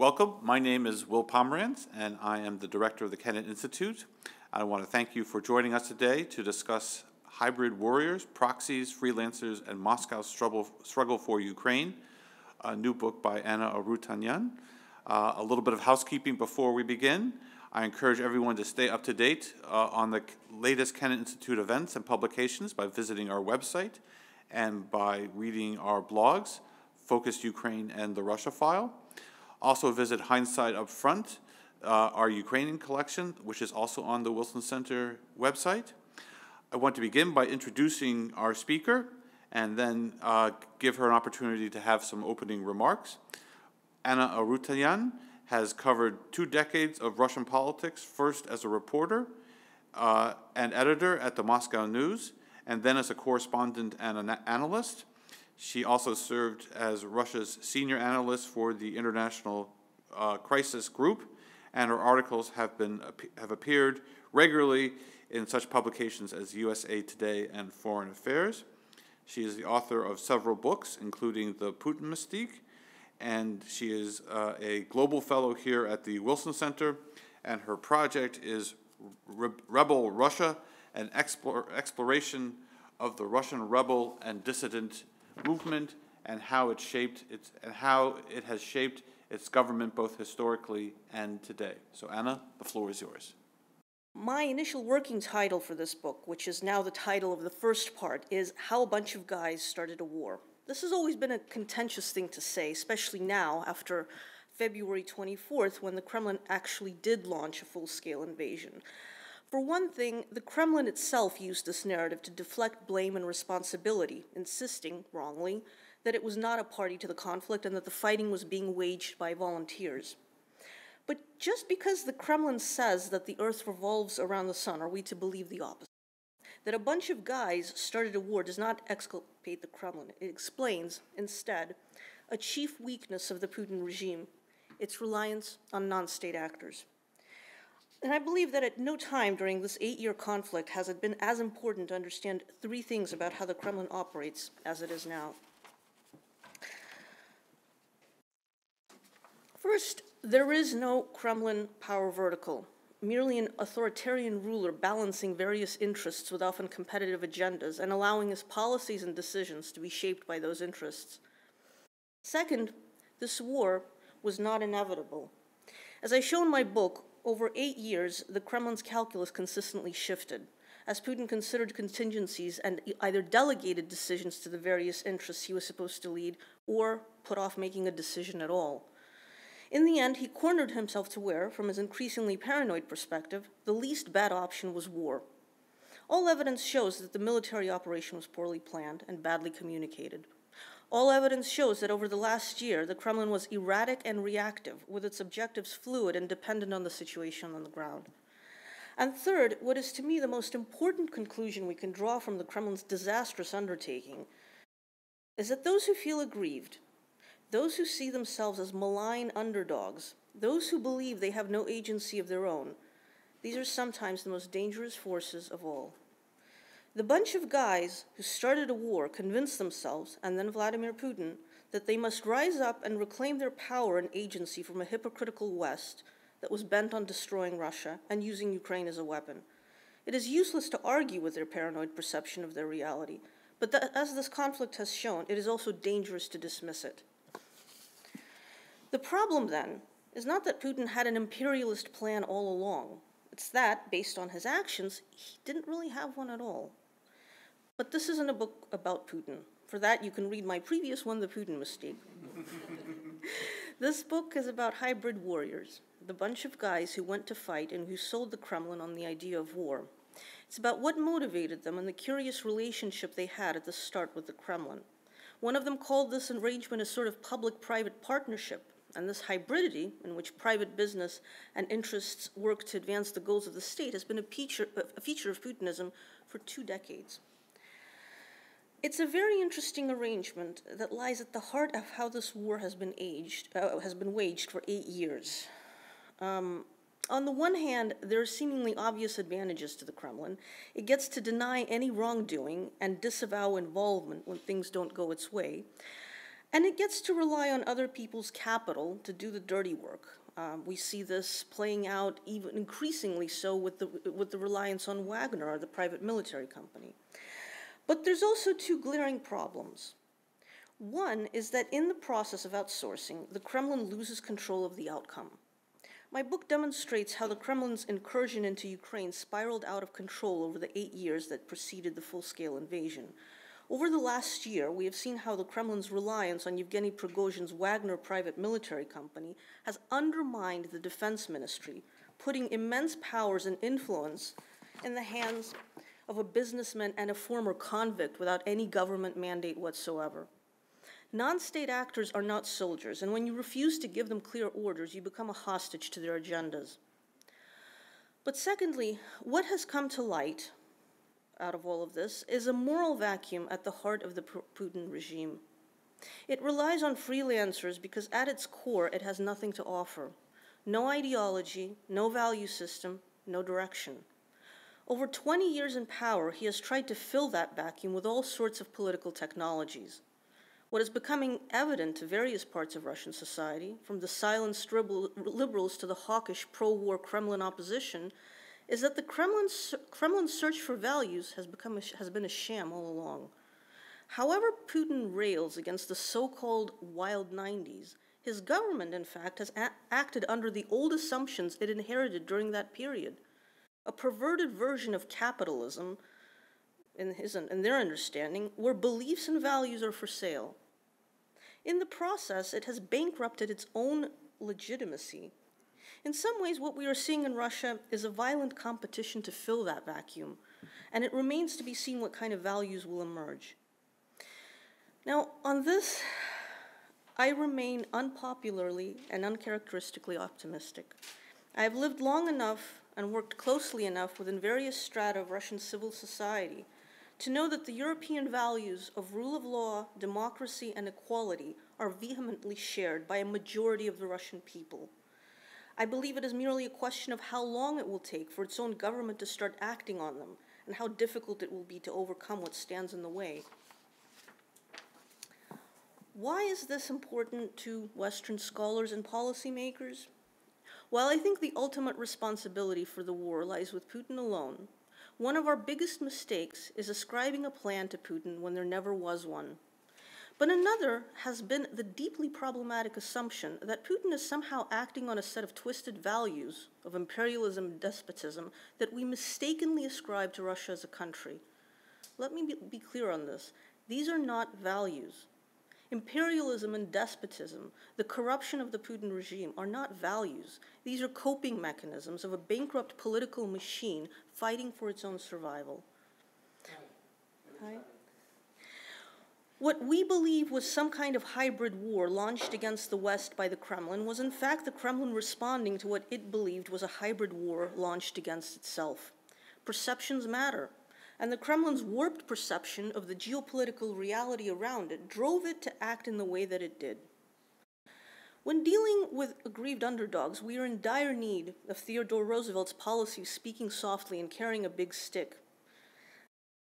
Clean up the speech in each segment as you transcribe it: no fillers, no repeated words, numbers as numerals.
Welcome. My name is Will Pomerantz, and I am the director of the Kennan Institute. I want to thank you for joining us today to discuss Hybrid Warriors, Proxies, Freelancers, and Moscow's Struggle for Ukraine, a new book by Anna Arutunyan. A little bit of housekeeping before we begin. I encourage everyone to stay up to date on the latest Kennan Institute events and publications by visiting our website and by reading our blogs, Focused Ukraine and the Russia File. Also visit Hindsight Up Front, our Ukrainian collection, which is also on the Wilson Center website. I want to begin by introducing our speaker and then give her an opportunity to have some opening remarks. Anna Arutunyan has covered 2 decades of Russian politics, first as a reporter and editor at the Moscow News, and then as a correspondent and an analyst. She also served as Russia's senior analyst for the International Crisis Group, and her articles have appeared regularly in such publications as USA Today and Foreign Affairs. She is the author of several books, including The Putin Mystique, and she is a global fellow here at the Wilson Center, and her project is Rebel Russia, an exploration of the Russian rebel and dissident movement and how it has shaped its government both historically and today. So Anna, the floor is yours. My initial working title for this book, which is now the title of the first part, is How a Bunch of Guys Started a War. This has always been a contentious thing to say, especially now after February 24th, when the Kremlin actually did launch a full-scale invasion. For one thing, the Kremlin itself used this narrative to deflect blame and responsibility, insisting, wrongly, that it was not a party to the conflict and that the fighting was being waged by volunteers. But just because the Kremlin says that the earth revolves around the sun, are we to believe the opposite? That a bunch of guys started a war does not exculpate the Kremlin. It explains, instead, a chief weakness of the Putin regime, its reliance on non-state actors. And I believe that at no time during this 8-year conflict has it been as important to understand 3 things about how the Kremlin operates as it is now. First, there is no Kremlin power vertical, merely an authoritarian ruler balancing various interests with often competitive agendas and allowing his policies and decisions to be shaped by those interests. Second, this war was not inevitable. As I show in my book, over 8 years, the Kremlin's calculus consistently shifted, as Putin considered contingencies and either delegated decisions to the various interests he was supposed to lead or put off making a decision at all. In the end, he cornered himself to where, from his increasingly paranoid perspective, the least bad option was war. All evidence shows that the military operation was poorly planned and badly communicated. All evidence shows that over the last year, the Kremlin was erratic and reactive, with its objectives fluid and dependent on the situation on the ground. And third, what is to me the most important conclusion we can draw from the Kremlin's disastrous undertaking is that those who feel aggrieved, those who see themselves as malign underdogs, those who believe they have no agency of their own, these are sometimes the most dangerous forces of all. The bunch of guys who started a war convinced themselves, and then Vladimir Putin, that they must rise up and reclaim their power and agency from a hypocritical West that was bent on destroying Russia and using Ukraine as a weapon. It is useless to argue with their paranoid perception of their reality, but as this conflict has shown, it is also dangerous to dismiss it. The problem, then, is not that Putin had an imperialist plan all along. It's that, based on his actions, he didn't really have one at all. But this isn't a book about Putin. For that, you can read my previous one, The Putin Mystique. This book is about hybrid warriors, the bunch of guys who went to fight and who sold the Kremlin on the idea of war. It's about what motivated them and the curious relationship they had at the start with the Kremlin. One of them called this arrangement a sort of public-private partnership, and this hybridity, in which private business and interests work to advance the goals of the state, has been a feature of Putinism for 2 decades. It's a very interesting arrangement that lies at the heart of how this war has been waged for 8 years. On the one hand, there are seemingly obvious advantages to the Kremlin. It gets to deny any wrongdoing and disavow involvement when things don't go its way. And it gets to rely on other people's capital to do the dirty work. We see this playing out even increasingly so with the reliance on Wagner, the private military company. But there's also two glaring problems. One is that in the process of outsourcing, the Kremlin loses control of the outcome. My book demonstrates how the Kremlin's incursion into Ukraine spiraled out of control over the 8 years that preceded the full-scale invasion. Over the last year, we have seen how the Kremlin's reliance on Yevgeny Prigozhin's Wagner private military company has undermined the defense ministry, putting immense powers and influence in the hands of a businessman and a former convict without any government mandate whatsoever. Non-state actors are not soldiers, and when you refuse to give them clear orders, you become a hostage to their agendas. But secondly, what has come to light out of all of this is a moral vacuum at the heart of the Putin regime. It relies on freelancers because at its core it has nothing to offer. No ideology, no value system, no direction. Over 20 years in power, he has tried to fill that vacuum with all sorts of political technologies. What is becoming evident to various parts of Russian society, from the silenced liberals to the hawkish pro-war Kremlin opposition, is that the Kremlin's search for values has been a sham all along. However Putin rails against the so-called wild 90s, his government, in fact, has acted under the old assumptions it inherited during that period. A perverted version of capitalism, in their understanding, where beliefs and values are for sale. In the process, it has bankrupted its own legitimacy. In some ways, what we are seeing in Russia is a violent competition to fill that vacuum, and it remains to be seen what kind of values will emerge. Now, on this, I remain unpopularly and uncharacteristically optimistic. I have lived long enough and worked closely enough within various strata of Russian civil society to know that the European values of rule of law, democracy, and equality are vehemently shared by a majority of the Russian people. I believe it is merely a question of how long it will take for its own government to start acting on them, and how difficult it will be to overcome what stands in the way. Why is this important to Western scholars and policymakers? While I think the ultimate responsibility for the war lies with Putin alone, one of our biggest mistakes is ascribing a plan to Putin when there never was one. But another has been the deeply problematic assumption that Putin is somehow acting on a set of twisted values of imperialism and despotism that we mistakenly ascribe to Russia as a country. Let me be clear on this. These are not values. Imperialism and despotism, the corruption of the Putin regime, are not values. These are coping mechanisms of a bankrupt political machine fighting for its own survival. Hi. What we believe was some kind of hybrid war launched against the West by the Kremlin was in fact the Kremlin responding to what it believed was a hybrid war launched against itself. Perceptions matter, and the Kremlin's warped perception of the geopolitical reality around it drove it to act in the way that it did. When dealing with aggrieved underdogs, we are in dire need of Theodore Roosevelt's policy of speaking softly and carrying a big stick.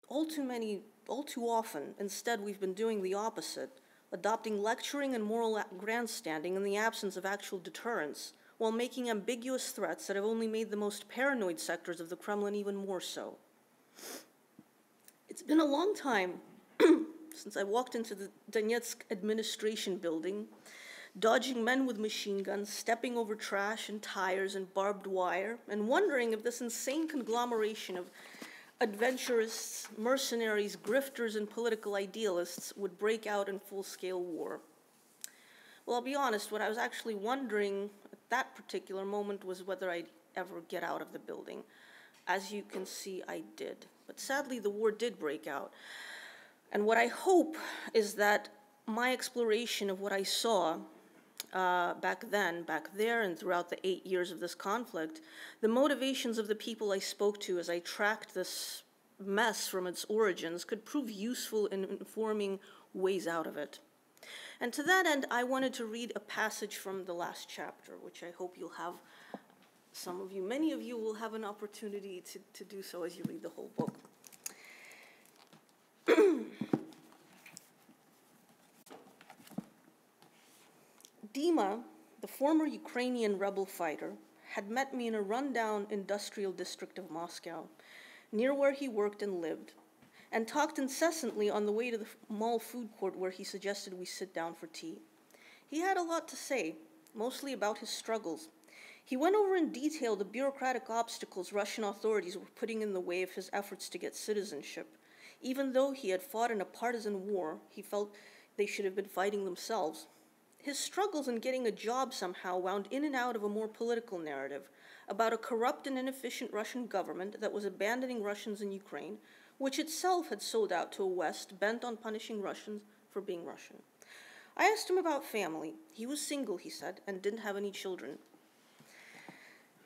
All too often, instead, we've been doing the opposite, adopting lecturing and moral grandstanding in the absence of actual deterrence, while making ambiguous threats that have only made the most paranoid sectors of the Kremlin even more so. It's been a long time since I walked into the Donetsk administration building, dodging men with machine guns, stepping over trash and tires and barbed wire, and wondering if this insane conglomeration of adventurists, mercenaries, grifters, and political idealists would break out in full-scale war. Well, I'll be honest, what I was actually wondering at that particular moment was whether I'd ever get out of the building. As you can see, I did. But sadly, the war did break out. And what I hope is that my exploration of what I saw back there, and throughout the 8 years of this conflict, the motivations of the people I spoke to as I tracked this mess from its origins could prove useful in informing ways out of it. And to that end, I wanted to read a passage from the last chapter, which I hope you'll have, many of you will have an opportunity to do so as you read the whole book. Dima, the former Ukrainian rebel fighter, had met me in a rundown industrial district of Moscow, near where he worked and lived, and talked incessantly on the way to the mall food court where he suggested we sit down for tea. He had a lot to say, mostly about his struggles. He went over in detail the bureaucratic obstacles Russian authorities were putting in the way of his efforts to get citizenship. Even though he had fought in a partisan war, he felt they should have been fighting themselves. His struggles in getting a job somehow wound in and out of a more political narrative about a corrupt and inefficient Russian government that was abandoning Russians in Ukraine, which itself had sold out to a West bent on punishing Russians for being Russian. I asked him about family. He was single, he said, and didn't have any children.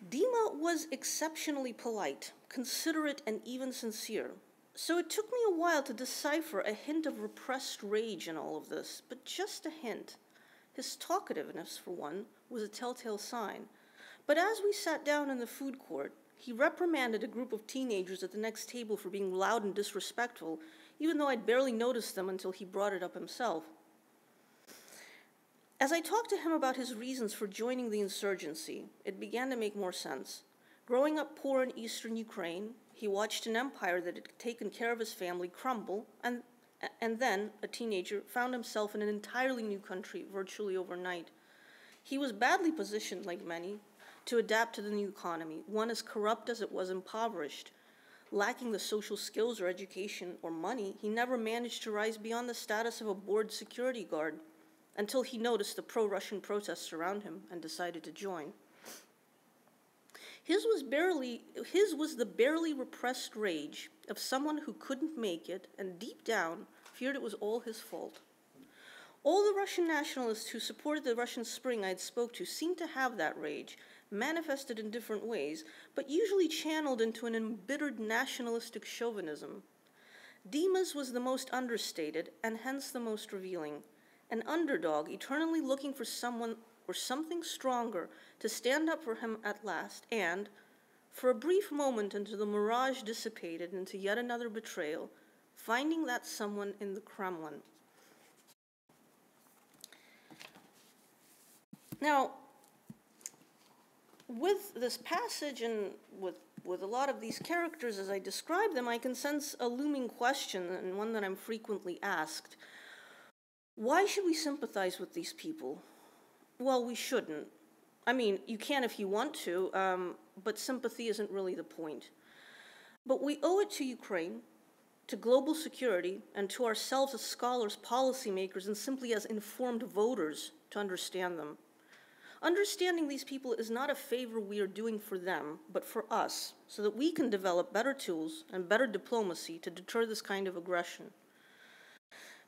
Dima was exceptionally polite, considerate, and even sincere. So it took me a while to decipher a hint of repressed rage in all of this, but just a hint. His talkativeness, for one, was a telltale sign. But as we sat down in the food court, he reprimanded a group of teenagers at the next table for being loud and disrespectful, even though I'd barely noticed them until he brought it up himself. As I talked to him about his reasons for joining the insurgency, it began to make more sense. Growing up poor in eastern Ukraine, he watched an empire that had taken care of his family crumble, and then, a teenager, found himself in an entirely new country virtually overnight. He was badly positioned, like many, to adapt to the new economy, one as corrupt as it was impoverished. Lacking the social skills or education or money, he never managed to rise beyond the status of a bored security guard until he noticed the pro-Russian protests around him and decided to join. His was the barely repressed rage of someone who couldn't make it and deep down feared it was all his fault. All the Russian nationalists who supported the Russian Spring I had spoke to seemed to have that rage, manifested in different ways, but usually channeled into an embittered nationalistic chauvinism. Dima's was the most understated and hence the most revealing, an underdog eternally looking for someone or something stronger to stand up for him at last, and, for a brief moment until the mirage dissipated into yet another betrayal, finding that someone in the Kremlin. Now, with this passage and with a lot of these characters as I describe them, I can sense a looming question, and one that I'm frequently asked. Why should we sympathize with these people? Well, we shouldn't. I mean, you can if you want to, but sympathy isn't really the point. But we owe it to Ukraine, to global security, and to ourselves as scholars, policymakers, and simply as informed voters to understand them. Understanding these people is not a favor we are doing for them, but for us, so that we can develop better tools and better diplomacy to deter this kind of aggression.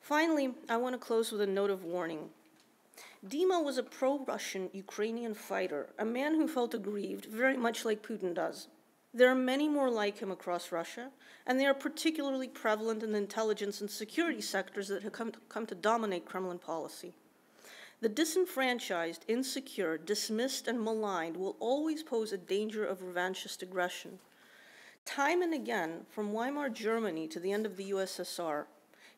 Finally, I want to close with a note of warning. Dima was a pro-Russian Ukrainian fighter, a man who felt aggrieved, very much like Putin does. There are many more like him across Russia, and they are particularly prevalent in the intelligence and security sectors that have come to dominate Kremlin policy. The disenfranchised, insecure, dismissed, and maligned will always pose a danger of revanchist aggression. Time and again, from Weimar Germany to the end of the USSR,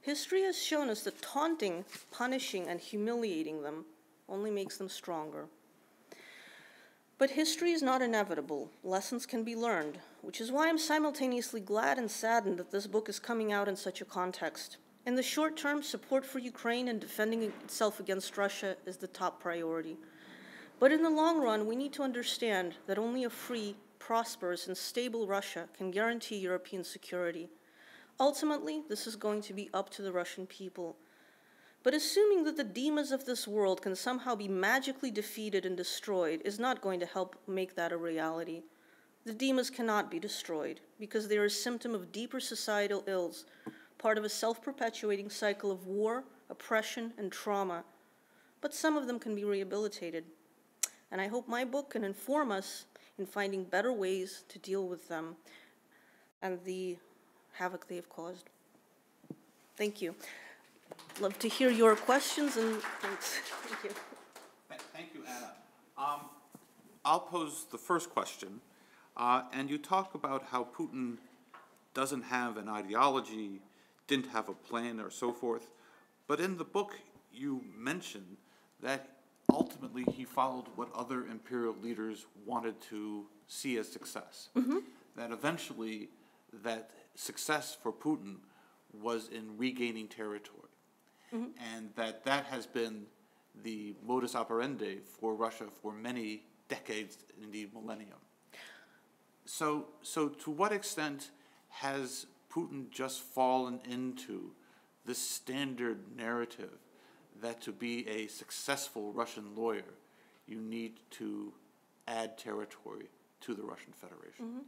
history has shown us that taunting, punishing, and humiliating them only makes them stronger. But history is not inevitable. Lessons can be learned, which is why I'm simultaneously glad and saddened that this book is coming out in such a context. In the short term, support for Ukraine and defending itself against Russia is the top priority. But in the long run, we need to understand that only a free, prosperous, and stable Russia can guarantee European security. Ultimately, this is going to be up to the Russian people. But assuming that the Dimas of this world can somehow be magically defeated and destroyed is not going to help make that a reality. The Dimas cannot be destroyed because they are a symptom of deeper societal ills, part of a self-perpetuating cycle of war, oppression, and trauma. But some of them can be rehabilitated. And I hope my book can inform us in finding better ways to deal with them and the havoc they have caused. Thank you. Love to hear your questions, and thanks. Thank you. Thank you, Anna. I'll pose the first question. And you talk about how Putin doesn't have an ideology, didn't have a plan, or so forth. But in the book, you mention that ultimately he followed what other imperial leaders wanted to see as success. That eventually that success for Putin was in regaining territory. And that has been the modus operandi for Russia for many decades, indeed millennium. So to what extent has Putin just fallen into this standard narrative that to be a successful Russian lawyer, you need to add territory to the Russian Federation?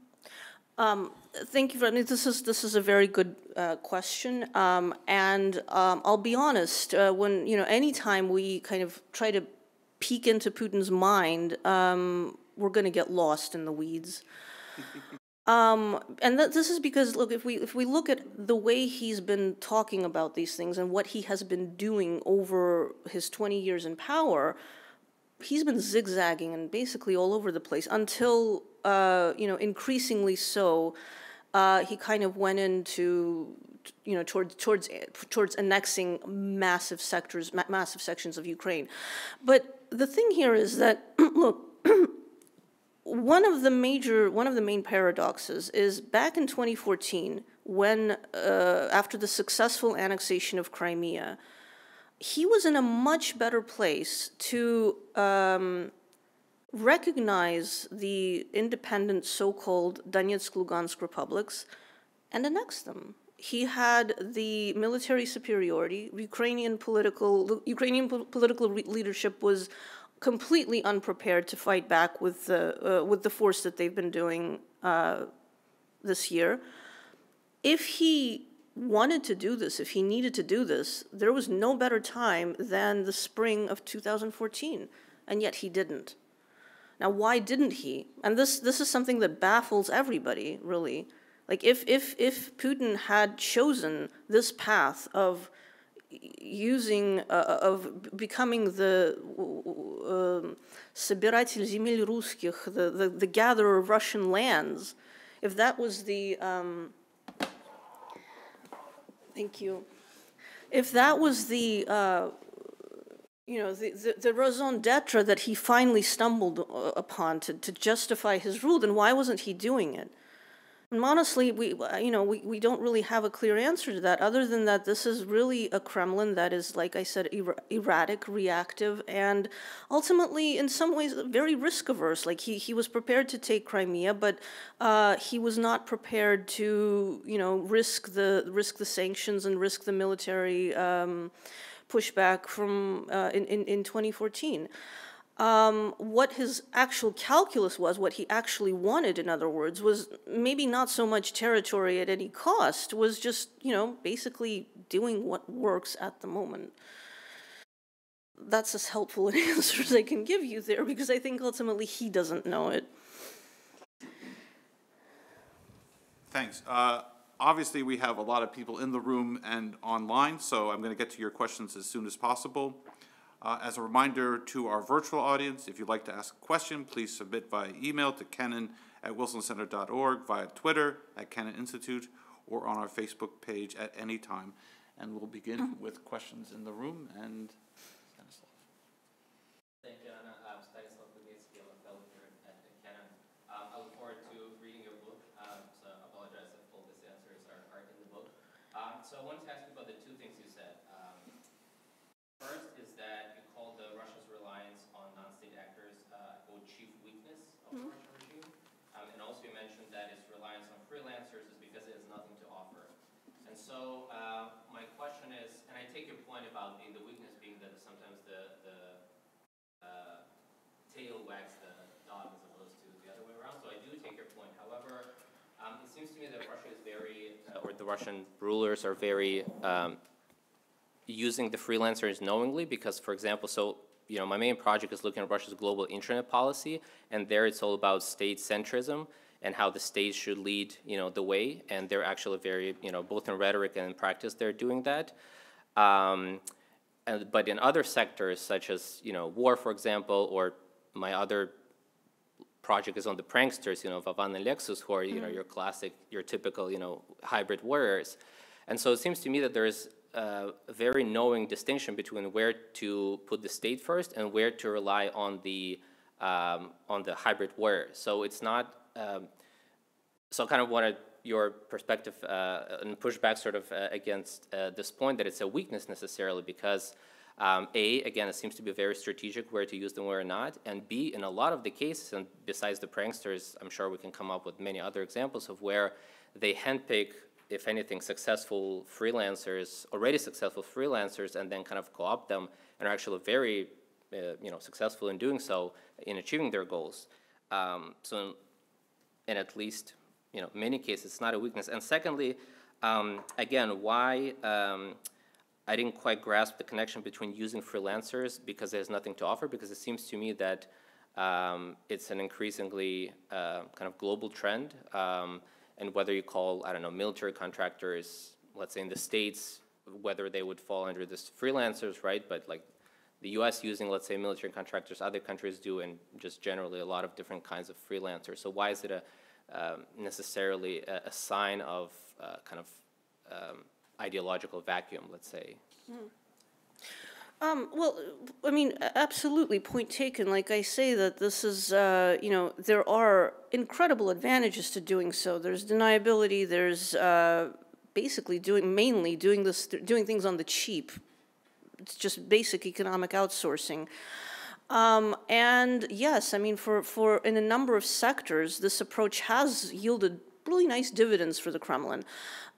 Thank you, Rodney. This is a very good question, and I'll be honest. When anytime we kind of try to peek into Putin's mind, we're going to get lost in the weeds. And this is because, look, if we look at the way he's been talking about these things and what he has been doing over his 20 years in power, he's been zigzagging and basically all over the place until, increasingly so, he kind of went into, towards annexing massive sections of Ukraine. But the thing here is that, look, one of the main paradoxes is back in 2014, when after the successful annexation of Crimea, he was in a much better place to recognize the independent so-called Donetsk-Lugansk republics and annex them. He had the military superiority. Ukrainian political leadership was completely unprepared to fight back with the force that they've been doing this year. If he wanted to do this, if he needed to do this, there was no better time than the spring of 2014, and yet he didn't. Now, why didn't he? And this is something that baffles everybody, really. Like, if Putin had chosen this path of becoming the собиратель земель русских, the gatherer of Russian lands, if that was the thank you, if that was the raison d'etre that he finally stumbled upon to justify his rule, then why wasn't he doing it? And honestly, we don't really have a clear answer to that, other than that this is really a Kremlin that is, like I said, erratic, reactive, and ultimately, in some ways, very risk-averse. Like, he was prepared to take Crimea, but he was not prepared to, risk the sanctions and risk the military pushback from in 2014. What his actual calculus was, what he actually wanted, in other words, was maybe not so much territory at any cost, was just, basically doing what works at the moment. That's as helpful an answer as I can give you there, because I think ultimately he doesn't know it. Thanks. Obviously, we have a lot of people in the room and online, so I'm going to get to your questions as soon as possible. As a reminder to our virtual audience, if you'd like to ask a question, please submit via email to kennan@wilsoncenter.org, via Twitter @Kennan Institute, or on our Facebook page at any time. And we'll begin with questions in the room. And Stanislav. Thank you, Anna. I'm Stanislav Lubitsky. I'm a fellow here at Kennan. I look forward to reading your book, so I apologize if all these answers are in the book. So I wanted to ask you about the two things you said. First is that you called Russia's reliance on non-state actors a chief weakness of the Russian regime. And also you mentioned that its reliance on freelancers is because it has nothing to offer. And so my question is, and I take your point about the weakness being that sometimes the tail wags the dog as opposed to the other way around. So I do take your point. However, it seems to me that Russia is very, or the Russian rulers are very using the freelancers knowingly, because, for example, my main project is looking at Russia's global internet policy, and there it's all about state centrism and how the state should lead, the way, and they're actually very, both in rhetoric and in practice, they're doing that. But in other sectors, such as, war, for example, or my other project is on the pranksters, Vavan and Lexus, who are, your typical, hybrid warriors. And so it seems to me that there is very knowing distinction between where to put the state first and where to rely on the hybrid warrior. So it's not. So kind of wanted your perspective and push back sort of against this point that it's a weakness necessarily because again, it seems to be very strategic where to use them, where not, and B, in a lot of the cases, and besides the pranksters, I'm sure we can come up with many other examples of where they handpick, if anything, successful freelancers, already successful freelancers, and then kind of co-opt them, and are actually very, successful in doing so, in achieving their goals. So, in at least, many cases, it's not a weakness. And secondly, again, why I didn't quite grasp the connection between using freelancers because there's nothing to offer, because it seems to me that it's an increasingly kind of global trend. And whether you call, I don't know, military contractors, let's say in the States, whether they would fall under this freelancers, right? But like the US using, let's say, military contractors, other countries do, and just generally a lot of different kinds of freelancers. So why is it necessarily a sign of kind of ideological vacuum, let's say? Well, I mean, absolutely, point taken. Like I say, that this is, there are incredible advantages to doing so. There's deniability. There's basically doing things on the cheap. It's just basic economic outsourcing. And yes, I mean, for in a number of sectors, this approach has yielded really nice dividends for the Kremlin.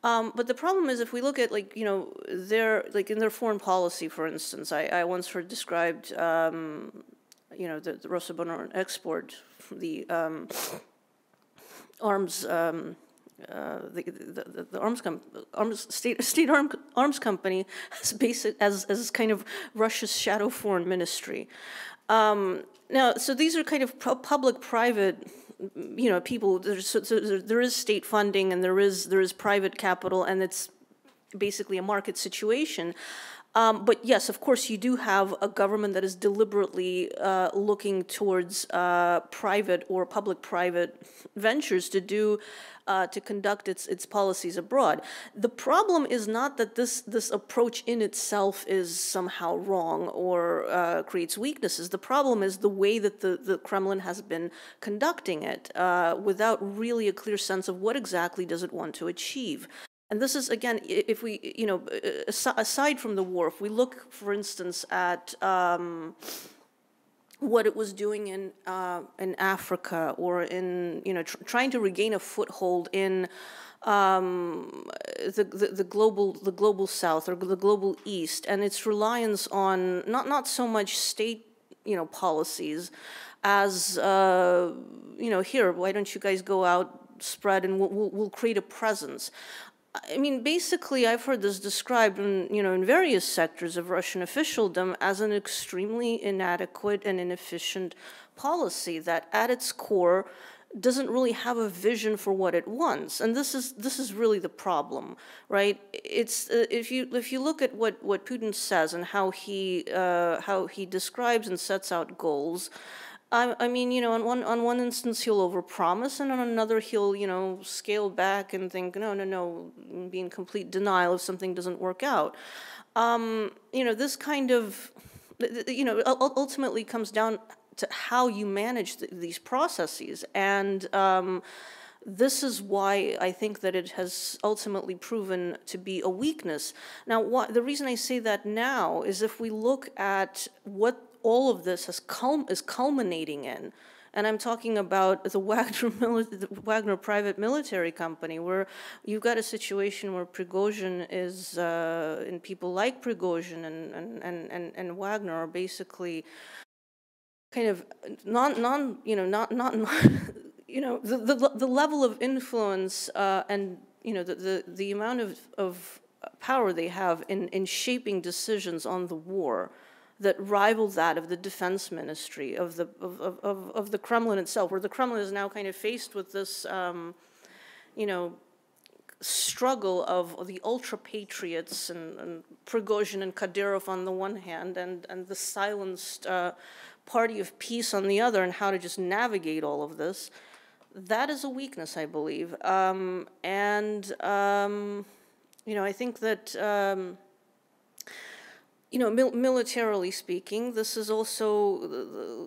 But the problem is, if we look at, in their foreign policy, for instance, I once heard described, the Rosoboronexport, export, the arms, state arms company as kind of Russia's shadow foreign ministry. Now, so these are kind of public-private. People. There is state funding and there is private capital, and it's basically a market situation. But yes, of course, you do have a government that is deliberately looking towards private or public-private ventures to conduct its policies abroad. The problem is not that this approach in itself is somehow wrong or creates weaknesses. The problem is the way that the Kremlin has been conducting it without really a clear sense of what exactly does it want to achieve. And this is, again, if we, aside from the war, if we look, for instance, at what it was doing in Africa, or in, trying to regain a foothold in the global South or the global East, and its reliance on not so much state, policies, as here, why don't you guys go out, spread, and we'll create a presence. I mean, basically, I've heard this described in various sectors of Russian officialdom as an extremely inadequate and inefficient policy that, at its core, doesn't really have a vision for what it wants. And this is really the problem, right? It's if you look at what Putin says and how he describes and sets out goals. I mean, on one instance he'll overpromise, and on another he'll, scale back and think, no, be in complete denial if something doesn't work out. This kind of, ultimately comes down to how you manage these processes, and this is why I think that it has ultimately proven to be a weakness. Now, the reason I say that now is if we look at what all of this is culminating in, and I'm talking about the Wagner private military company, where you've got a situation where Prigozhin is, and people like Prigozhin and Wagner are basically kind of not the level of influence and the amount of power they have in shaping decisions on the war that rival that of the defense ministry of the Kremlin itself, where the Kremlin is now kind of faced with this struggle of the ultra patriots and Prigozhin and Kadyrov on the one hand, and the silenced party of peace on the other, and how to just navigate all of this. That is a weakness, I believe, I think that. you know, militarily speaking, this is also,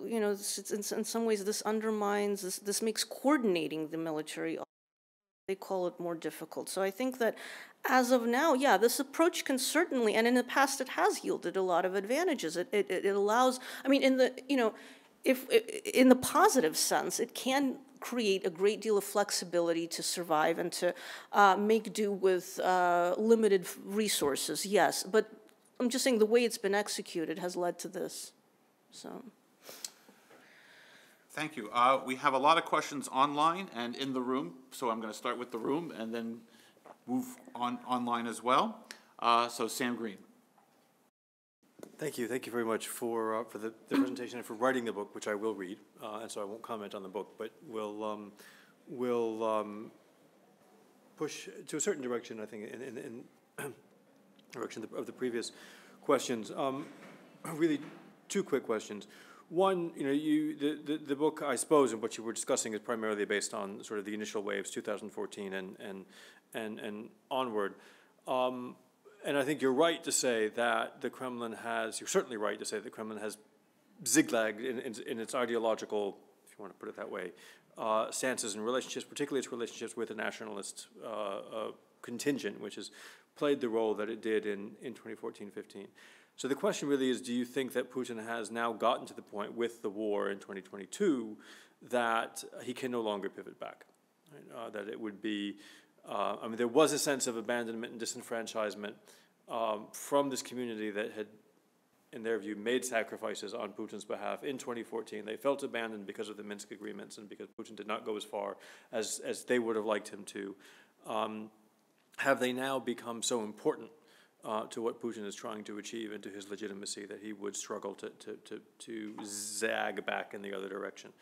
you know, in some ways this undermines, this makes coordinating the military, they call it, more difficult. So I think that as of now, yeah, this approach can certainly, and in the past it has yielded a lot of advantages. It allows, I mean, in the, you know, if in the positive sense, it can create a great deal of flexibility to survive and to make do with limited resources, yes. But I'm just saying the way it's been executed has led to this, so. Thank you. We have a lot of questions online and in the room, so I'm going to start with the room and then move on online as well. So Sam Green. Thank you. Thank you very much for the presentation and for writing the book, which I will read, and so I won't comment on the book, but we'll push to a certain direction, I think, in direction of the previous questions. Really, two quick questions. One, you know, the book, I suppose, and what you were discussing is primarily based on sort of the initial waves, 2014 and onward. And I think you're right to say that the Kremlin has, you're certainly right to say the Kremlin has zigzagged in its ideological, if you want to put it that way, stances and relationships, particularly its relationships with the nationalist contingent, which has played the role that it did in 2014-15. So the question really is, do you think that Putin has now gotten to the point with the war in 2022 that he can no longer pivot back? Right? That it would be, I mean, there was a sense of abandonment and disenfranchisement from this community that had, in their view, made sacrifices on Putin's behalf in 2014. They felt abandoned because of the Minsk agreements and because Putin did not go as far as they would have liked him to. Have they now become so important to what Putin is trying to achieve and to his legitimacy that he would struggle to zag back in the other direction?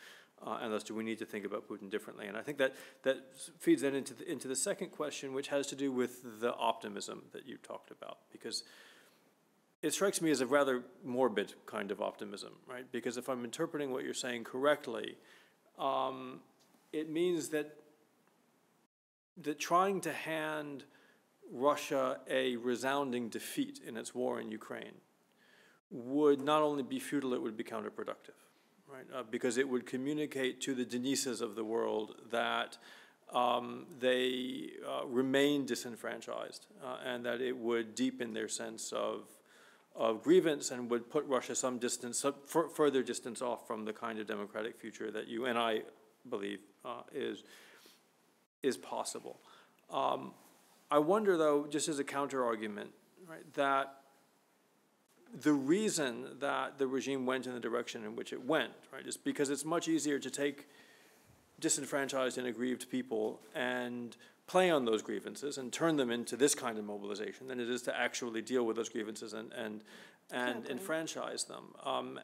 And thus, do we need to think about Putin differently? And I think that feeds then into the second question, which has to do with the optimism that you talked about, because it strikes me as a rather morbid kind of optimism, right? Because if I'm interpreting what you're saying correctly, it means that trying to hand Russia a resounding defeat in its war in Ukraine would not only be futile, it would be counterproductive, right? Because it would communicate to the Denises of the world that they remain disenfranchised and that it would deepen their sense of grievance and would put Russia some distance, further distance off from the kind of democratic future that you and I believe is possible. I wonder, though, just as a counter-argument, right, that the reason that the regime went in the direction in which it went, right, is because it's much easier to take disenfranchised and aggrieved people and play on those grievances and turn them into this kind of mobilization than it is to actually deal with those grievances and enfranchise them.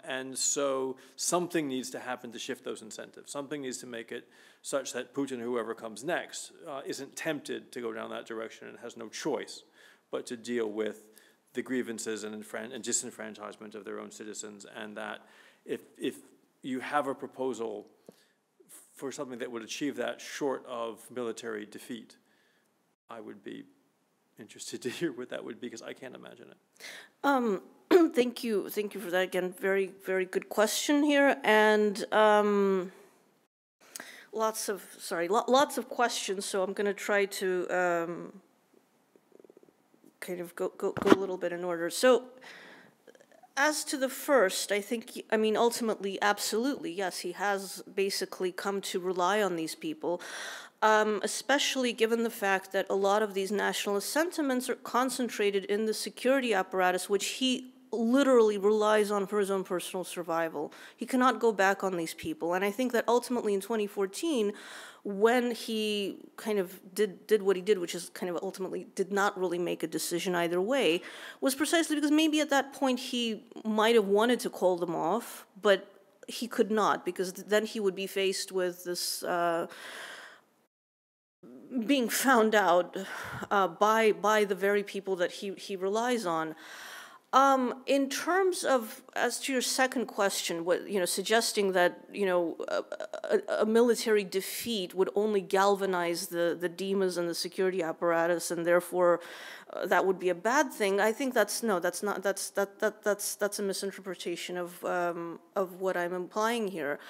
And so something needs to happen to shift those incentives. Something needs to make it such that Putin, whoever comes next, isn't tempted to go down that direction and has no choice but to deal with the grievances and disenfranchisement of their own citizens, and that if you have a proposal for something that would achieve that short of military defeat, I would be interested to hear what that would be, because I can't imagine it. Thank you for that. Again, very, very good question here, and lots of questions. So I'm going to try to kind of go a little bit in order. So, as to the first, I mean, ultimately, absolutely, yes, he has basically come to rely on these people, especially given the fact that a lot of these nationalist sentiments are concentrated in the security apparatus, which he literally relies on for his own personal survival. He cannot go back on these people. And I think that ultimately in 2014, when he kind of did what he did, which is kind of ultimately did not really make a decision either way, was precisely because maybe at that point he might have wanted to call them off, but he could not, because then he would be faced with this being found out by the very people that he relies on. In terms of, as to your second question, what, suggesting that, a military defeat would only galvanize the Dimas and the security apparatus, and therefore that would be a bad thing. I think that's a misinterpretation of what I'm implying here,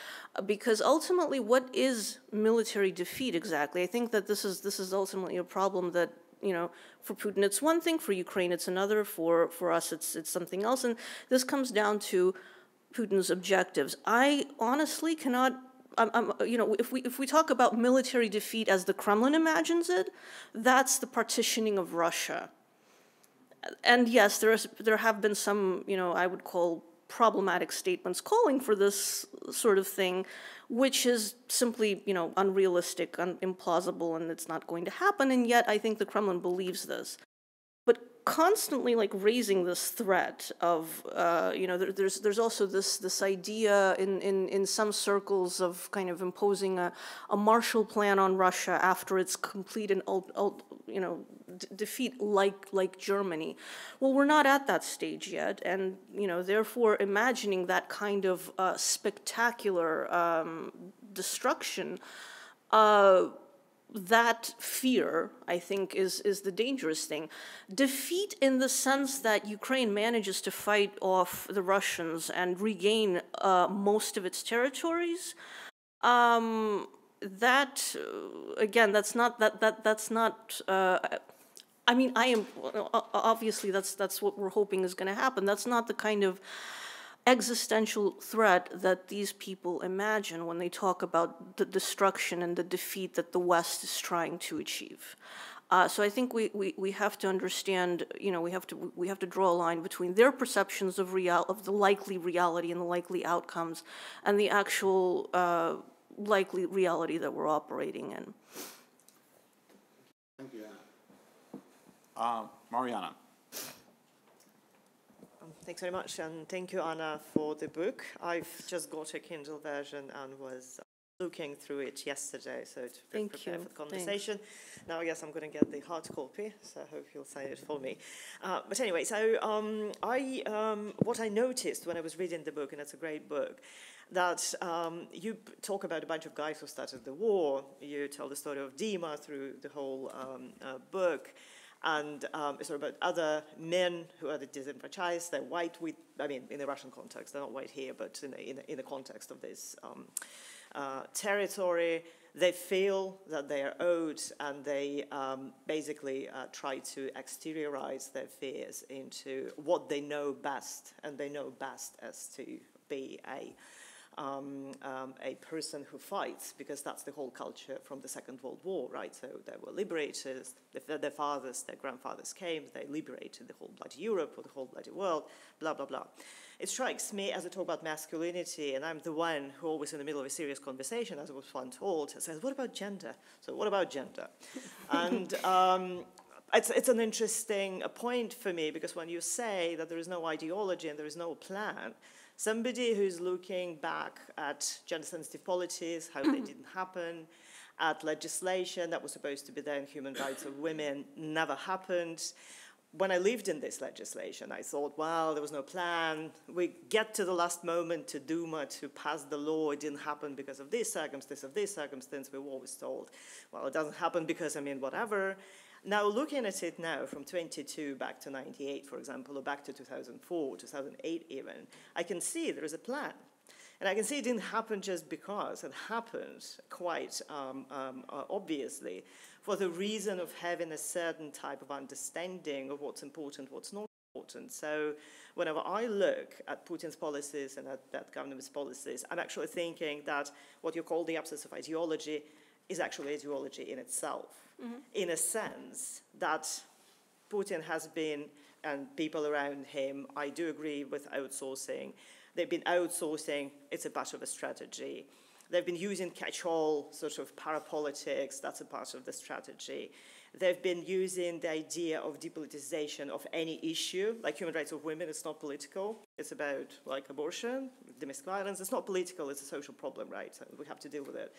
because ultimately, what is military defeat exactly? I think that this is ultimately a problem that, for Putin it's one thing, for Ukraine it's another, for us it's something else, and this comes down to Putin's objectives. I honestly cannot. If we talk about military defeat as the Kremlin imagines it, that's the partitioning of Russia. And yes, there have been some, I would call problematic statements calling for this sort of thing, which is simply, unrealistic, implausible, and it's not going to happen. And yet, I think the Kremlin believes this. But constantly, raising this threat of, there's also this idea in some circles of kind of imposing a Marshall Plan on Russia after its complete and defeat, like Germany. Well, we're not at that stage yet, and therefore imagining that kind of spectacular destruction. That fear, I think, is the dangerous thing. Defeat in the sense that Ukraine manages to fight off the Russians and regain most of its territories. That again, that's not. I mean, obviously that's what we're hoping is going to happen. That's not the kind of existential threat that these people imagine when they talk about the destruction and the defeat that the West is trying to achieve. So I think we have to understand, we have to draw a line between their perceptions of the likely reality and the likely outcomes, and the actual likely reality that we're operating in. Thank you, Anna. Mariana. Thanks very much, and thank you, Anna, for the book. I've just got a Kindle version and was looking through it yesterday, so to prepare for the conversation. Thanks. Now I guess I'm going to get the hard copy, so I hope you'll sign it for me. But anyway, so what I noticed when I was reading the book, and it's a great book, that you talk about a bunch of guys who started the war. You tell the story of Dima through the whole book. And it's sort of about other men who are disenfranchised. They're white, in the Russian context, they're not white here, but in the context of this territory, they feel that they are owed, and they basically try to exteriorize their fears into what they know best, and they know best as to be a person who fights, because that's the whole culture from the Second World War, right? So they were liberators, their fathers, their grandfathers came, they liberated the whole bloody Europe or the whole bloody world, blah, blah, blah. It strikes me, as I talk about masculinity, and I'm the one who always in the middle of a serious conversation, as I was once told, says, what about gender? So what about gender? And it's an interesting point for me, because when you say that there is no ideology and there is no plan, somebody who's looking back at gender-sensitive policies, how they didn't happen, at legislation that was supposed to be there in human rights of women, never happened. When I lived in this legislation, I thought, well, there was no plan. We get to the last moment to Duma to pass the law. It didn't happen because of this circumstance. We were always told, well, it doesn't happen because, whatever. Now, looking at it now, from 22 back to 98, for example, or back to 2004, 2008 even, I can see there is a plan. And I can see it didn't happen just because. It happened quite obviously for the reason of having a certain type of understanding of what's important, what's not important. So whenever I look at Putin's policies and at that government's policies, I'm actually thinking that what you call the absence of ideology is actually ideology in itself. Mm-hmm. In a sense that Putin has been, and people around him, I do agree with outsourcing. They've been outsourcing, it's a part of a strategy. They've been using catch-all sort of parapolitics, that's a part of the strategy. They've been using the idea of depoliticization of any issue, like human rights of women, it's not political. It's about abortion, domestic violence, it's not political, it's a social problem, right? So we have to deal with it.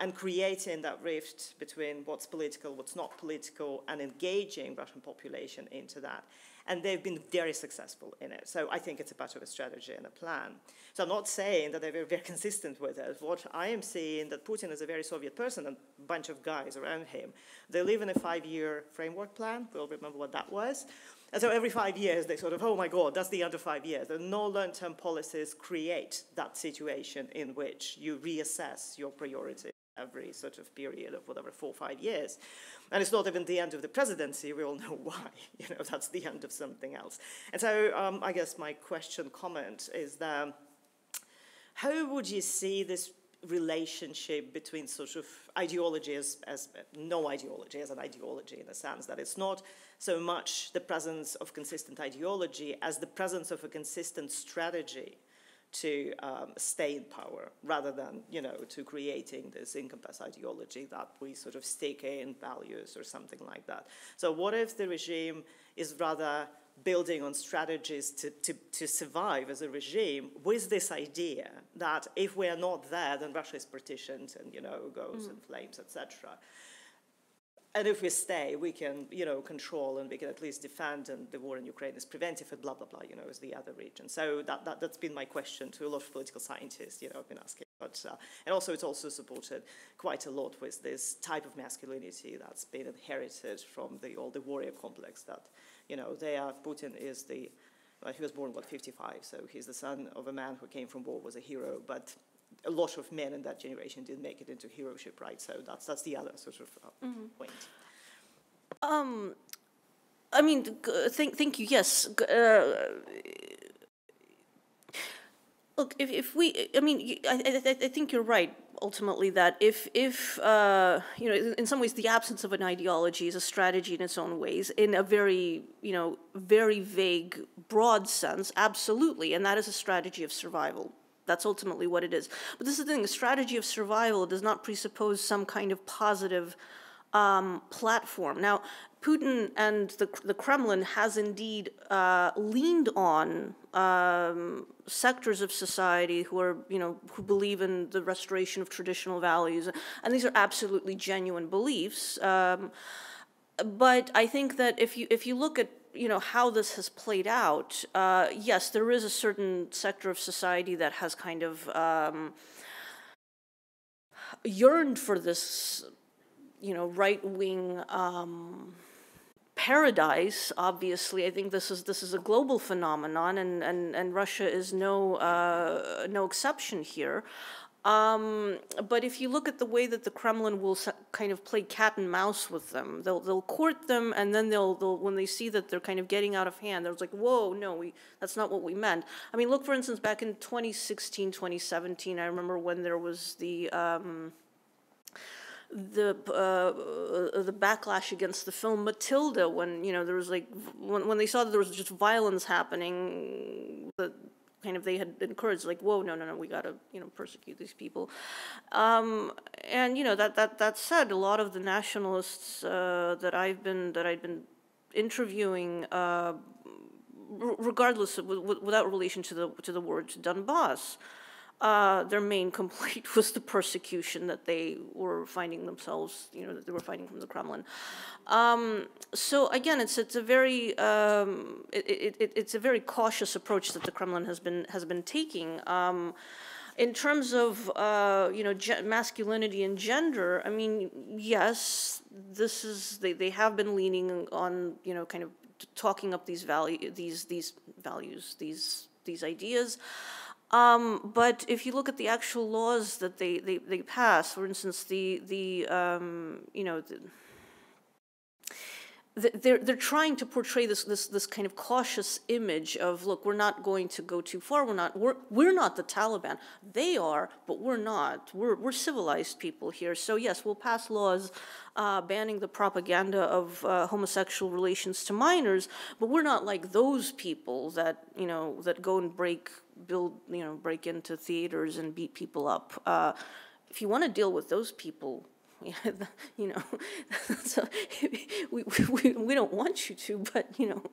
And creating that rift between what's political, what's not political, and engaging Russian population into that. and they've been very successful in it. So I think it's a part of a strategy and a plan. So I'm not saying that they're very consistent with it. What I am saying that Putin is a very Soviet person and a bunch of guys around him. They live in a 5-year framework plan. We all remember what that was. And so every 5 years, they sort of, oh my God, that's the end of 5 years. And no long-term policies create that situation in which you reassess your priority every sort of period of whatever, 4 or 5 years. And it's not even the end of the presidency. We all know why. That's the end of something else. And so I guess my comment is that how would you see this relationship between sort of ideology as no ideology as an ideology, in the sense that it's not so much the presence of consistent ideology as the presence of a consistent strategy to stay in power, rather than, to creating this encompass ideology that we sort of stick in values or something like that. So what if the regime is rather building on strategies to survive as a regime with this idea that if we are not there, then Russia is partitioned and, goes in flames, etc. And if we stay, we can, control and we can at least defend, and the war in Ukraine is preventive, and blah, blah, blah, as the other region. So that's been my question to a lot of political scientists, I've been asking. But, and also it's also supported quite a lot with this type of masculinity that's been inherited from all the warrior complex that, Putin is he was born, 55, so he's the son of a man who came from war, was a hero, but a lot of men in that generation didn't make it into heroship, right? So that's the other sort of point. Thank you. Yes. Look, I think you're right. Ultimately, that if in some ways the absence of an ideology is a strategy in its own ways, in a very, very vague, broad sense, absolutely, and that is a strategy of survival. That's ultimately what it is. But this is the thing, a strategy of survival does not presuppose some kind of positive platform. Now, Putin and the Kremlin has indeed leaned on sectors of society who are, who believe in the restoration of traditional values, and these are absolutely genuine beliefs. But I think that if you look at how this has played out, yes, there is a certain sector of society that has kind of yearned for this, right-wing paradise. Obviously, I think this is a global phenomenon, and Russia is no exception here. But if you look at the way that the Kremlin will kind of play cat and mouse with them, they'll court them, and then they'll when they see that they're kind of getting out of hand, they're like, whoa, no, that's not what we meant. I mean, look, for instance, back in 2016, 2017, I remember when there was the backlash against the film Matilda, when there was when they saw that there was just violence happening, that kind of they had encouraged, whoa, no, we gotta persecute these people, and that said, a lot of the nationalists that I've been interviewing, regardless of, without relation to the word Donbass, their main complaint was the persecution that they were finding themselves, that they were finding from the Kremlin. So again, it's a very it's a very cautious approach that the Kremlin has been taking. In terms of masculinity and gender, I mean, yes, this is they have been leaning on kind of talking up these values, these ideas. But if you look at the actual laws that they pass, for instance, they're trying to portray this kind of cautious image of, look, we're not going to go too far. We're not the Taliban. They are, but we're not. We're civilized people here. So yes, we'll pass laws banning the propaganda of homosexual relations to minors, but we're not like those people that that go and break into theaters and beat people up. If you want to deal with those people, you know, so we don't want you to, but, you know.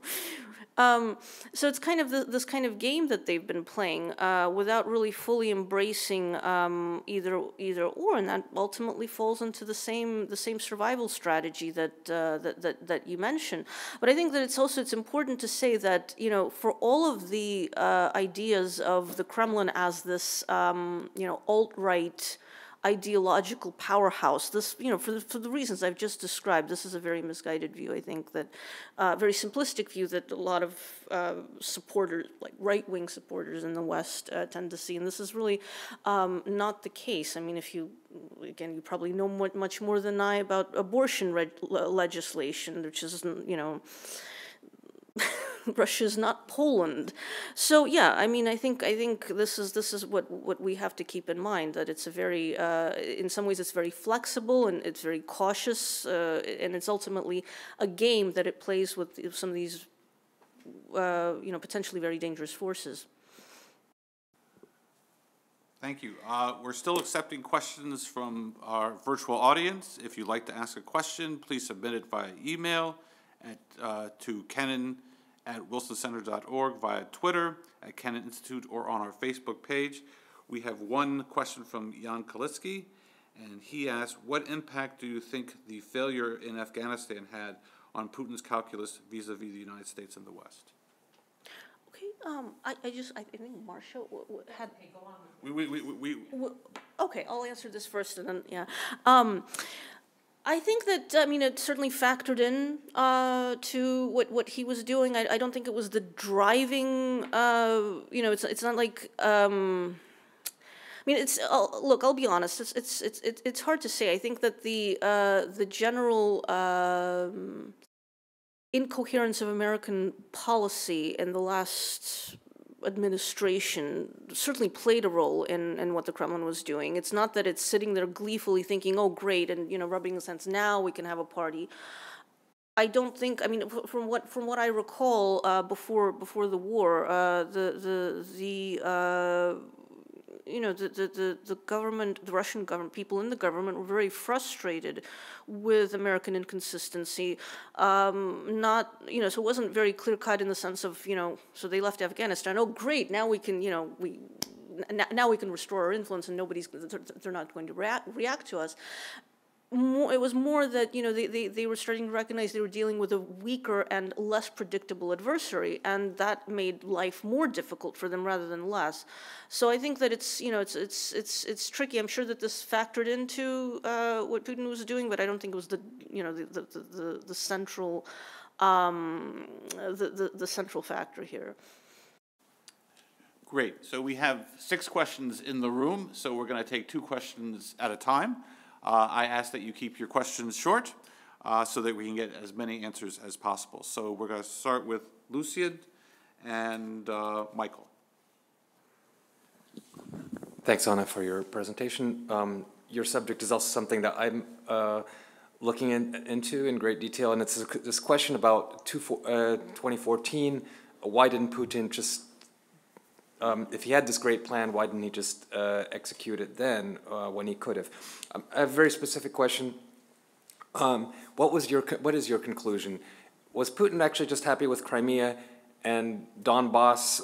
So it's kind of this kind of game that they've been playing without really fully embracing either or, and that ultimately falls into the same survival strategy that you mentioned. But I think that it's important to say that, you know, for all of the ideas of the Kremlin as this alt-right ideological powerhouse, this, you know, for the reasons I've just described, this is a very misguided view. I think that very simplistic view that a lot of supporters, like right-wing supporters in the West, tend to see, and this is really not the case. I mean, if you, again, you probably know much more than I about abortion legislation, which is, you know, Russia's not Poland. So yeah, I mean, I think this is what we have to keep in mind, that it's a very in some ways it's very flexible and it's very cautious, and it's ultimately a game that it plays with some of these you know, potentially very dangerous forces. Thank you. We're still accepting questions from our virtual audience. If you'd like to ask a question, please submit it via email to kennan@wilsoncenter.org, via Twitter at Kennan Institute, or on our Facebook page. We have one question from Jan Kalitsky, and he asks, what impact do you think the failure in Afghanistan had on Putin's calculus vis-a-vis the United States and the West? Okay, I think Marcia had. Hey, go on. Okay, I'll answer this first, and then yeah. I think that, I mean, it certainly factored in to what he was doing. I don't think it was the driving. You know, it's not like. I mean, it's look. I'll be honest. It's hard to say. I think that the general incoherence of American policy in the last administration certainly played a role in what the Kremlin was doing. It's not that it's sitting there gleefully thinking, "Oh, great," and, you know, rubbing the sense, now we can have a party. I don't think. I mean, from what I recall, before the war, you know, the government, the Russian government, people in the government were very frustrated with American inconsistency. Not, you know, so it wasn't very clear cut in the sense of, you know, so they left Afghanistan. Oh, great! Now we can, you know, now we can restore our influence, and they're not going to react to us. It was more that, you know, they were starting to recognize they were dealing with a weaker and less predictable adversary, and that made life more difficult for them rather than less. So I think that it's, you know, it's tricky. I'm sure that this factored into what Putin was doing, but I don't think it was the, you know, the central the central factor here. Great. So we have 6 questions in the room, so we're going to take 2 questions at a time. I ask that you keep your questions short so that we can get as many answers as possible. So we're going to start with Lucian and Michael. Thanks, Anna, for your presentation. Your subject is also something that I'm looking into in great detail, and it's this question about 2014. Why didn't Putin just, if he had this great plan, why didn't he just execute it then when he could have? I have a very specific question. What is your conclusion? Was Putin actually just happy with Crimea, and Donbass,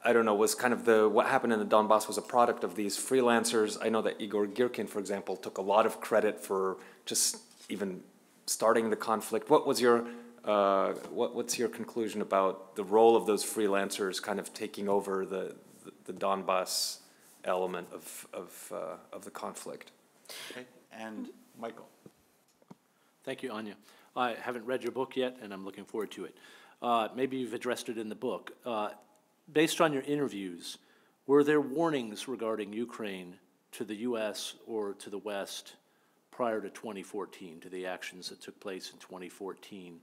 I don't know, was kind of what happened in the Donbass was a product of these freelancers? I know that Igor Girkin, for example, took a lot of credit for just even starting the conflict. What was your what's your conclusion about the role of those freelancers kind of taking over the Donbass element of the conflict? Okay. And Michael. Thank you, Anya. I haven't read your book yet, and I'm looking forward to it. Maybe you've addressed it in the book. Based on your interviews, were there warnings regarding Ukraine to the U.S. or to the West prior to 2014, to the actions that took place in 2014?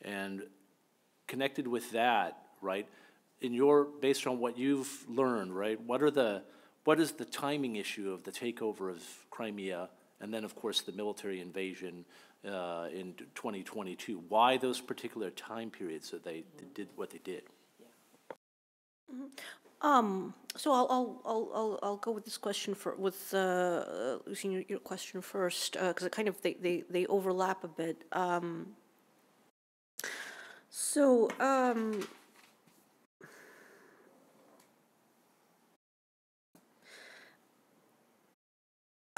And connected with that, right, based on what you've learned, right, what is the timing issue of the takeover of Crimea, and then, of course, the military invasion in 2022? Why those particular time periods that they did what they did? So I'll go with this question Lucian, your question first, because it kind of they overlap a bit.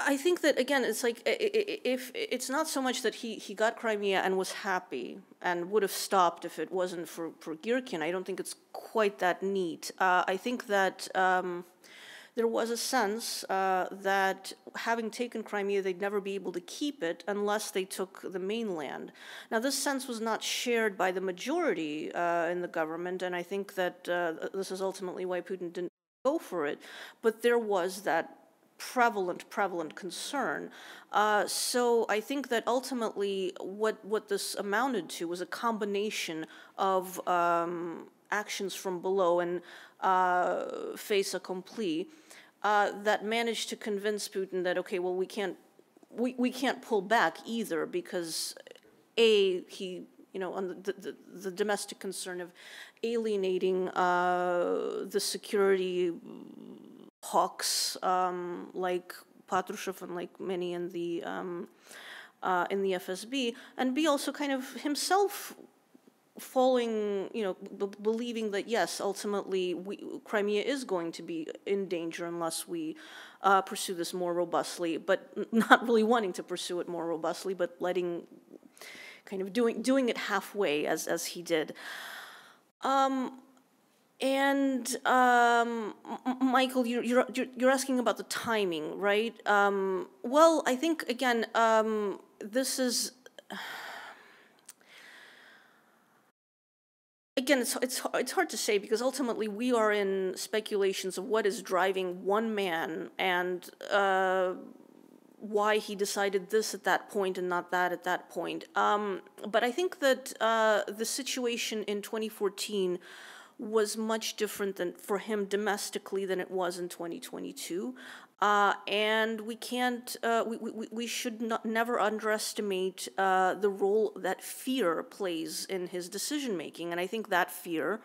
I think that, again, it's like, if it's not so much that he got Crimea and was happy and would have stopped if it wasn't for Girkin. I don't think it's quite that neat. I think that there was a sense that having taken Crimea, they'd never be able to keep it unless they took the mainland. Now, this sense was not shared by the majority in the government, and I think that this is ultimately why Putin didn't go for it. But there was that prevalent concern. So I think that ultimately what this amounted to was a combination of actions from below and fait accompli that managed to convince Putin that, okay, well, we can't pull back either, because he, on the domestic concern of alienating the security hawks like Patrushev and like many in the FSB, and B, also kind of himself falling, believing that yes, ultimately Crimea is going to be in danger unless we pursue this more robustly, but not really wanting to pursue it more robustly, but doing it halfway as he did. Michael, you're asking about the timing, right? Well, I think again, this is. Again, it's hard to say, because ultimately we are in speculations of what is driving one man and why he decided this at that point and not that at that point. But I think that the situation in 2014 was much different for him domestically than it was in 2022. And we can't, we should never underestimate the role that fear plays in his decision-making. And I think that fear,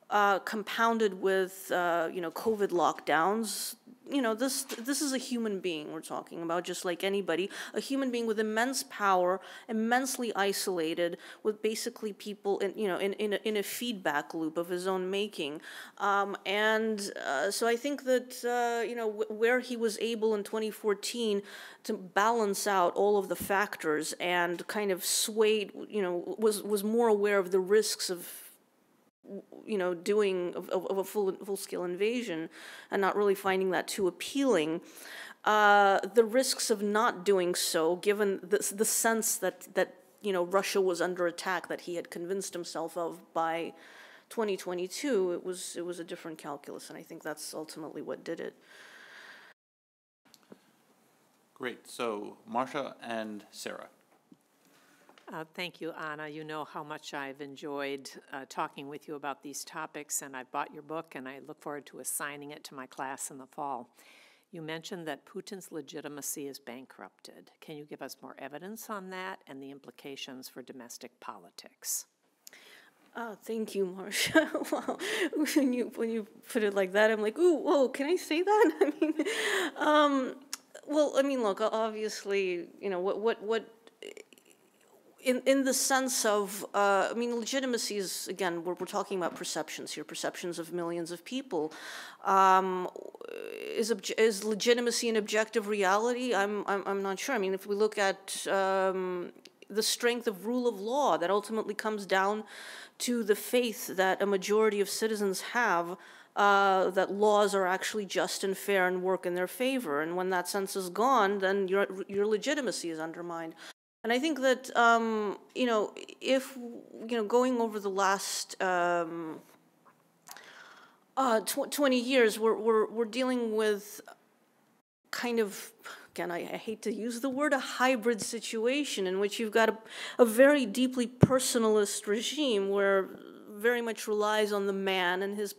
compounded with, COVID lockdowns, this is a human being we're talking about, just like anybody, a human being with immense power, immensely isolated, with basically people in a feedback loop of his own making. So I think that, where he was able in 2014 to balance out all of the factors and kind of swayed, was more aware of the risks of doing a full-scale invasion and not really finding that too appealing. The risks of not doing so, given the sense that Russia was under attack, that he had convinced himself of by 2022, it was a different calculus, and I think that's ultimately what did it. Great. So Marcia and Sarah. Thank you, Anna. You know how much I've enjoyed talking with you about these topics, and I bought your book, and I look forward to assigning it to my class in the fall. You mentioned that Putin's legitimacy is bankrupted. Can you give us more evidence on that and the implications for domestic politics? Thank you, Marcia. Wow. When you put it like that, I'm like, ooh, whoa, can I say that? Look, obviously, what in the sense of, legitimacy is, again, we're talking about perceptions here, perceptions of millions of people. Is legitimacy an objective reality? I'm not sure. I mean, if we look at the strength of rule of law, that ultimately comes down to the faith that a majority of citizens have that laws are actually just and fair and work in their favor. And when that sense is gone, then your legitimacy is undermined. And I think that, if, going over the last 20 years, we're dealing with kind of, again, I hate to use the word, a hybrid situation in which you've got a very deeply personalist regime where very much relies on the man and his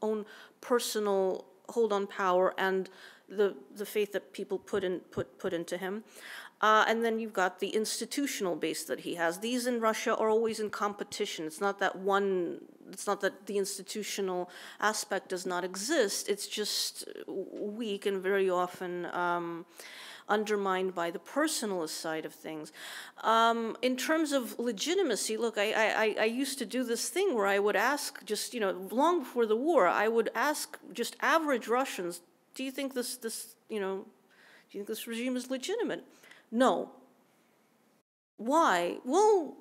own personal hold on power and the faith that people put into him. And then you've got the institutional base that he has. These in Russia are always in competition. It's not that one it's not that the institutional aspect does not exist. It's just weak and very often undermined by the personalist side of things. In terms of legitimacy, look, I used to do this thing where I would ask, just, you know, long before the war, I would ask just average Russians, do you think this do you think this regime is legitimate? No. Why? Well,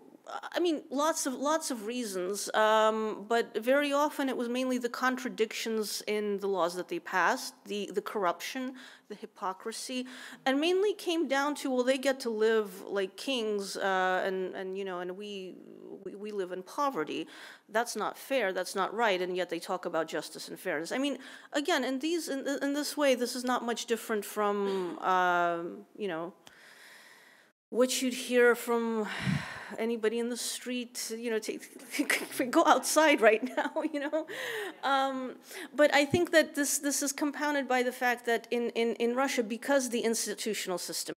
I mean, lots of reasons, but very often it was mainly the contradictions in the laws that they passed, the corruption, the hypocrisy, and mainly came down to, well, they get to live like kings, and you know, and we live in poverty. That's not fair. That's not right. And yet they talk about justice and fairness. I mean, again, in this way, this is not much different from you know, what you'd hear from anybody in the street, you know, go outside right now, you know. But I think that this is compounded by the fact that in Russia, because the institutional system,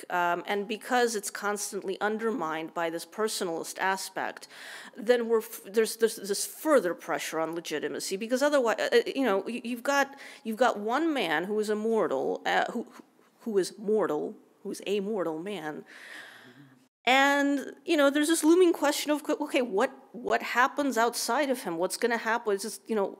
and because it's constantly undermined by this personalist aspect, then there's this further pressure on legitimacy, because otherwise, you know, you've got one man who is immortal, who is mortal, who's a mortal man. And, you know, there's this looming question of, okay, what happens outside of him? What's going to happen? It's just, you know,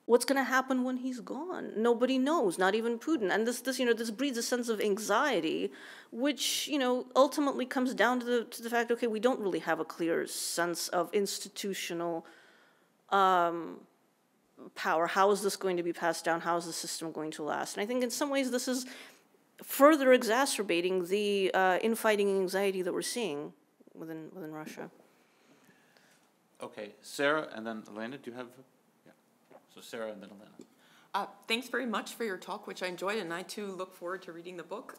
what's going to happen when he's gone? Nobody knows, not even Putin. And this you know, this breeds a sense of anxiety, which, you know, ultimately comes down to the fact, okay, we don't really have a clear sense of institutional power. How is this going to be passed down? How is the system going to last? And I think in some ways this is further exacerbating the infighting anxiety that we're seeing within Russia. Okay, Sarah, and then Elena, do you have? Yeah. So Sarah and then Elena. Thanks very much for your talk, which I enjoyed, and I too look forward to reading the book.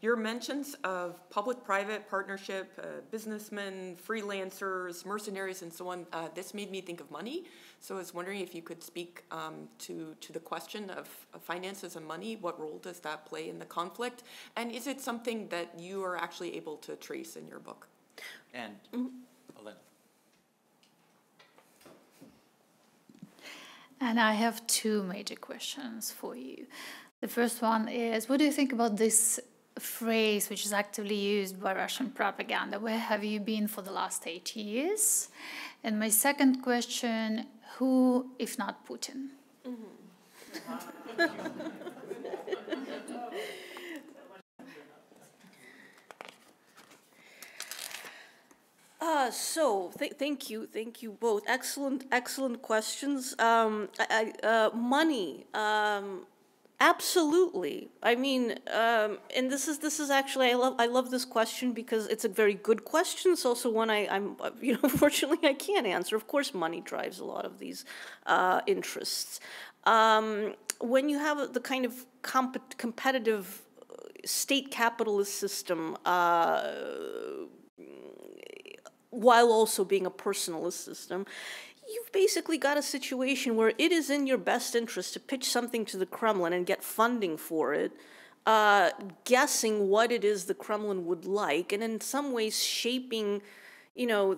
Your mentions of public-private partnership, businessmen, freelancers, mercenaries, and so on, this made me think of money. So I was wondering if you could speak to the question of finances and money. What role does that play in the conflict? And is it something that you are actually able to trace in your book? And Elena. And I have two major questions for you. The first one is, what do you think about this phrase which is actively used by Russian propaganda? Where have you been for the last 8 years? And my second question, who, if not Putin? Thank you both. Excellent questions. Money, absolutely. I mean, and this is actually, I love this question because it's a very good question. It's also one I'm you know, unfortunately I can't answer. Of course, money drives a lot of these interests. When you have the kind of competitive state capitalist system, while also being a personalist system, you've basically got a situation where it is in your best interest to pitch something to the Kremlin and get funding for it, guessing what it is the Kremlin would like, and in some ways shaping, you know,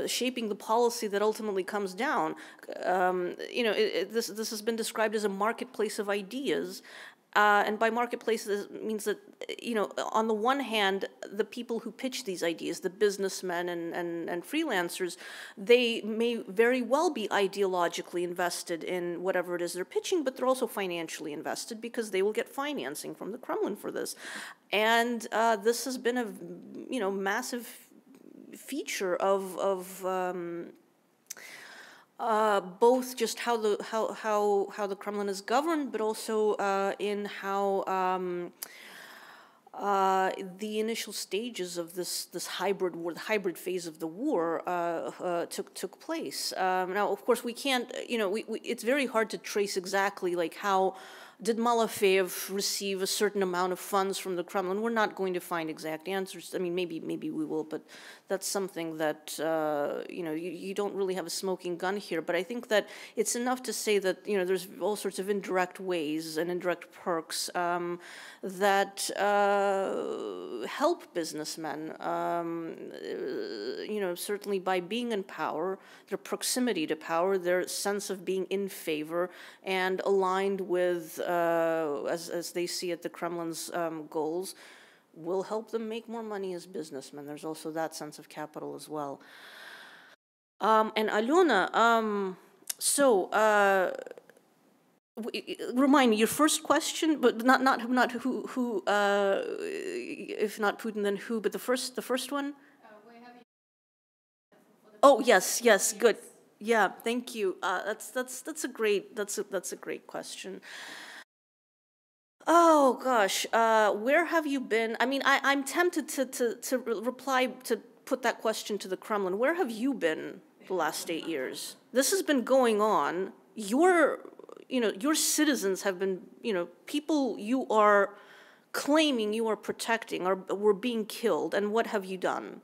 shaping the policy that ultimately comes down. You know, this has been described as a marketplace of ideas. And by marketplace, it means that, you know, on the one hand, the people who pitch these ideas, the businessmen and freelancers, they may very well be ideologically invested in whatever it is they're pitching, but they're also financially invested because they will get financing from the Kremlin for this. And this has been a, you know, massive feature of both just how the Kremlin is governed, but also in how the initial stages of this hybrid war, the hybrid phase of the war, took place. Now, of course, we can't. You know, it's very hard to trace exactly like how did Malafeyev receive a certain amount of funds from the Kremlin? We're not going to find exact answers. I mean, maybe we will, but that's something that, you don't really have a smoking gun here. But I think that it's enough to say that, there's all sorts of indirect ways and indirect perks that help businessmen, certainly by being in power, their proximity to power, their sense of being in favor and aligned with, as they see it, the Kremlin's goals, will help them make more money as businessmen. There's also that sense of capital as well. And Alena, remind me your first question, but not who if not Putin, then who? But the first one. Oh yes, good. Yeah, thank you. That's a great question. Oh gosh, where have you been? I mean, I'm tempted to reply, to put that question to the Kremlin. Where have you been the last 8 years? This has been going on. Your citizens have been, people you are claiming you are protecting were being killed, and what have you done?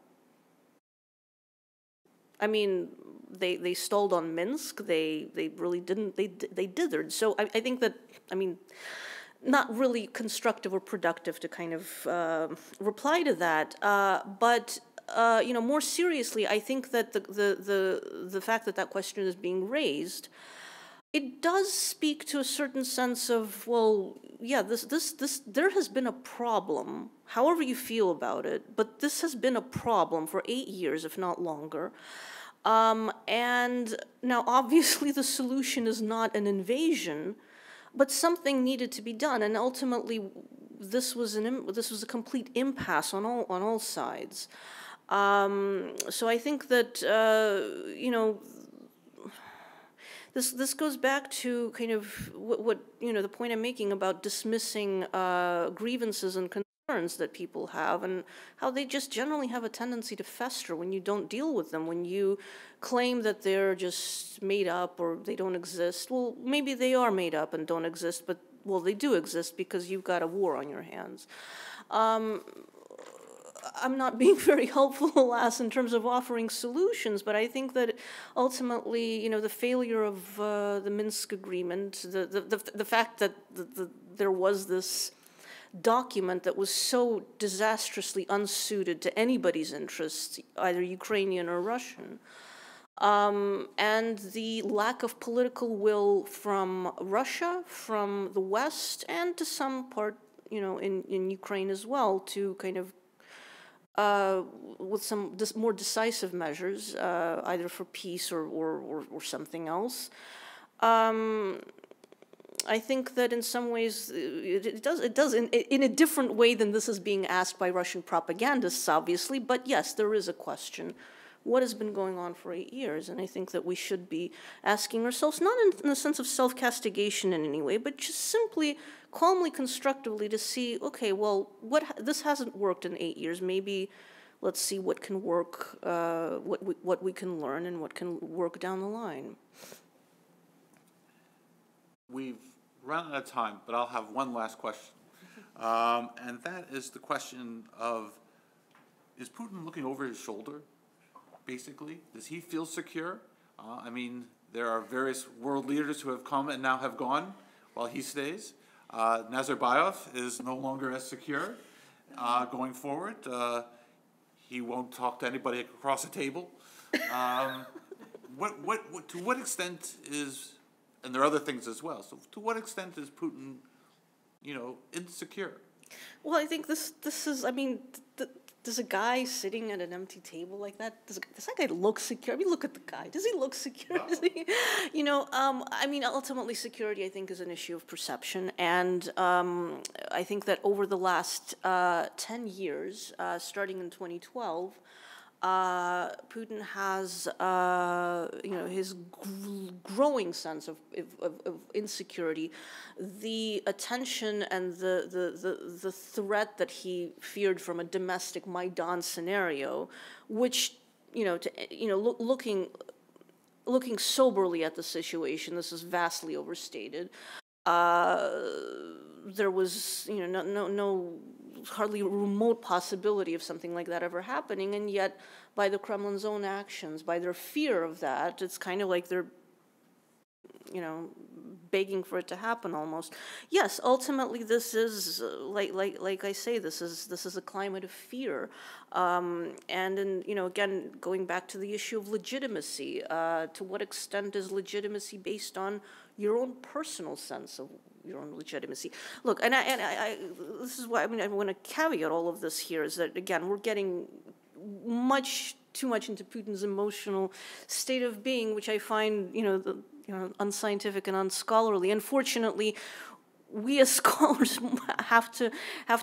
I mean, they stalled on Minsk. They really didn't. They dithered. So I think that, I mean, not really constructive or productive to kind of reply to that. But more seriously, I think that the fact that question is being raised, it does speak to a certain sense of, well, yeah, this there has been a problem, however you feel about it, but this has been a problem for 8 years, if not longer. And now, obviously, the solution is not an invasion, but something needed to be done. And ultimately, this was a complete impasse on all sides. So I think that this goes back to kind of what the point I'm making about dismissing grievances and concerns that people have, and how they just generally have a tendency to fester when you don't deal with them, when you claim that they're just made up or they don't exist. Well, maybe they are made up and don't exist, but, well, they do exist because you've got a war on your hands. I'm not being very helpful, alas, in terms of offering solutions, but I think that ultimately, the failure of the Minsk agreement, the fact that there was this document that was so disastrously unsuited to anybody's interests, either Ukrainian or Russian, and the lack of political will from Russia, from the West, and to some part, in Ukraine as well, to kind of with some more decisive measures, either for peace or something else. I think that in some ways it does in a different way than this is being asked by Russian propagandists, obviously. But yes, there is a question. What has been going on for 8 years? And I think that we should be asking ourselves, not in a sense of self-castigation in any way, but just simply calmly, constructively to see, okay, well, this hasn't worked in 8 years. Maybe let's see what can work, what we can learn, and what can work down the line. We've run out of time, but I'll have one last question. And that is the question of, is Putin looking over his shoulder, basically? Does he feel secure? I mean, there are various world leaders who have come and now have gone while he stays. Nazarbayev is no longer as secure going forward. He won't talk to anybody across a table. To what extent is... And there are other things as well. So to what extent is Putin, insecure? Well, I think this is, I mean, does a guy sitting at an empty table like that, does that guy look secure? I mean, look at the guy. Does he look secure? No. I mean, ultimately security, I think, is an issue of perception. And I think that over the last 10 years, starting in 2012, Putin has, his growing sense of insecurity, the attention and the threat that he feared from a domestic Maidan scenario, which, looking soberly at the situation, this is vastly overstated. there was, no hardly remote possibility of something like that ever happening, and yet by the Kremlin's own actions, by their fear of that, it's kind of like they're, begging for it to happen almost. Yes, ultimately this is, like I say, this is a climate of fear. And then, again, going back to the issue of legitimacy, to what extent is legitimacy based on your own personal sense of your own legitimacy? Look, and I this is why, I want to caveat all of this here, is that, again, we're getting too much into Putin's emotional state of being, which I find, unscientific and unscholarly. Unfortunately, we as scholars have to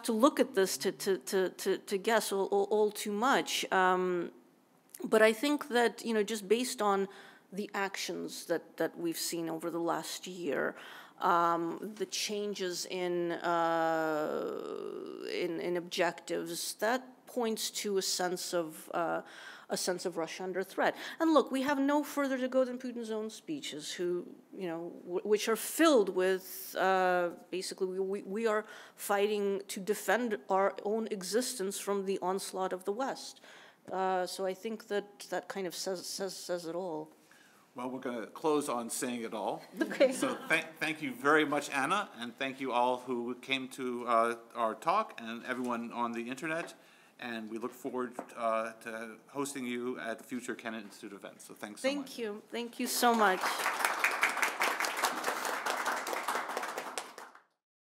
look at this to guess all too much. But I think that, just based on the actions that we've seen over the last year, the changes in objectives, that points to a sense of Russia under threat. And look, we have no further to go than Putin's own speeches, which are filled with basically we are fighting to defend our own existence from the onslaught of the West. So I think that kind of says it all. Well, we're going to close on saying it all. Okay. So thank you very much, Anna, and thank you all who came to our talk and everyone on the internet. And we look forward to hosting you at future Kennet Institute events. So thanks so much. Thank you. Thank you so much.